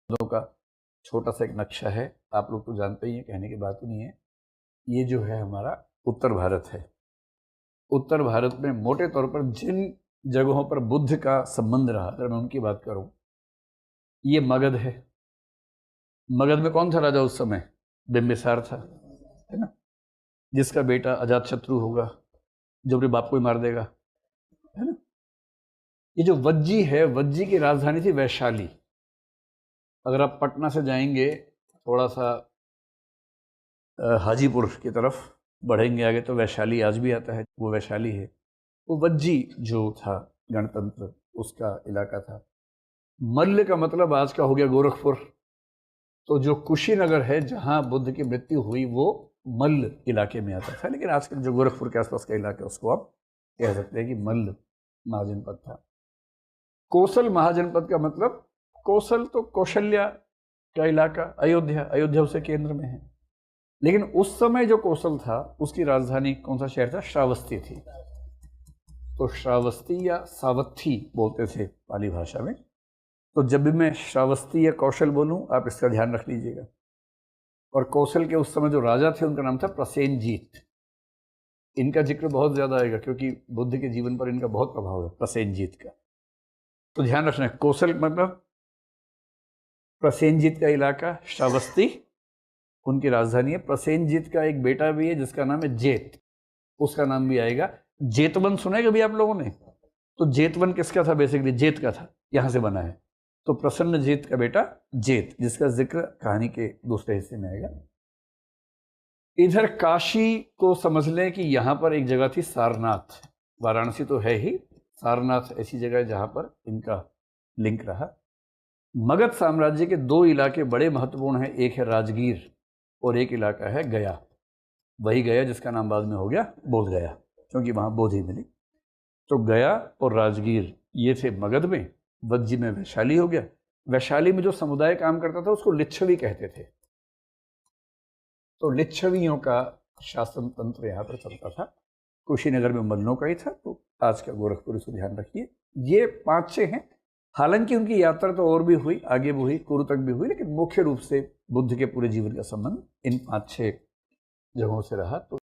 पौधों का छोटा सा एक नक्शा है। आप लोग तो जानते ही हैं, कहने की बात ही नहीं है। ये जो है हमारा उत्तर भारत है। उत्तर भारत में मोटे तौर पर जिन जगहों पर बुद्ध का संबंध रहा, अगर मैं उनकी बात करूं, ये मगध है। मगध में कौन था राजा उस समय? बिंबिसार था, है ना, जिसका बेटा अजातशत्रु होगा, जो अपने बाप को ही मार देगा, है ना। ये जो वज्जी है, वज्जी की राजधानी थी वैशाली। अगर आप पटना से जाएंगे थोड़ा सा हाजीपुर की तरफ बढ़ेंगे आगे तो वैशाली आज भी आता है, वो वैशाली है। वो वज्जी जो था गणतंत्र, उसका इलाका था। मल्ल का मतलब आज का हो गया गोरखपुर। तो जो कुशीनगर है जहां बुद्ध की मृत्यु हुई वो मल्ल इलाके में आता था, लेकिन आजकल जो गोरखपुर के आसपास का इलाका है उसको आप कह सकते हैं कि मल्ल महाजनपद था। कोसल महाजनपद का मतलब, कोसल तो कौशल्या का इलाका, अयोध्या, अयोध्या उसके केंद्र में है। लेकिन उस समय जो कोसल था उसकी राजधानी कौन सा शहर था? श्रावस्ती थी। तो श्रावस्ती या सावत्थी बोलते थे पाली भाषा में। तो जब भी मैं श्रावस्ती या कौशल बोलूं आप इसका ध्यान रख लीजिएगा। और कौशल के उस समय जो राजा थे उनका नाम था प्रसेनजीत। इनका जिक्र बहुत ज्यादा आएगा क्योंकि बुद्ध के जीवन पर इनका बहुत प्रभाव है, प्रसेनजीत का। तो ध्यान रखना है, कौशल मतलब प्रसेनजीत का इलाका, श्रावस्ती उनकी राजधानी है। प्रसेनजीत का एक बेटा भी है जिसका नाम है जेत, उसका नाम भी आएगा। जेतवन सुना है कभी आप लोगों ने? तो जेतवन किसका था? बेसिकली जेत का था, यहां से बना है। तो प्रसन्न जेत का बेटा जेत, जिसका जिक्र कहानी के दूसरे हिस्से में आएगा। इधर काशी को समझ लें कि यहां पर एक जगह थी सारनाथ। वाराणसी तो है ही, सारनाथ ऐसी जगह है जहां पर इनका लिंक रहा। मगध साम्राज्य के दो इलाके बड़े महत्वपूर्ण हैं, एक है राजगीर और एक इलाका है गया। वही गया जिसका नाम बाद में हो गया बोध गया, क्योंकि वहां बोधि मिली। तो गया और राजगीर ये थे मगध में। वज्जी में वैशाली हो गया। वैशाली में जो समुदाय काम करता था उसको लिच्छवी कहते थे। तो लिच्छवियों का शासन तंत्र यहाँ पर चलता था। कुशीनगर में मल्लों का ही था। तो आज का गोरखपुर, इसको ध्यान रखिए। ये 5-6 हैं। हालांकि उनकी यात्रा तो और भी हुई, आगे भी हुई, कुरु तक भी हुई, लेकिन मुख्य रूप से बुद्ध के पूरे जीवन का संबंध इन 5-6 जगहों से रहा। तो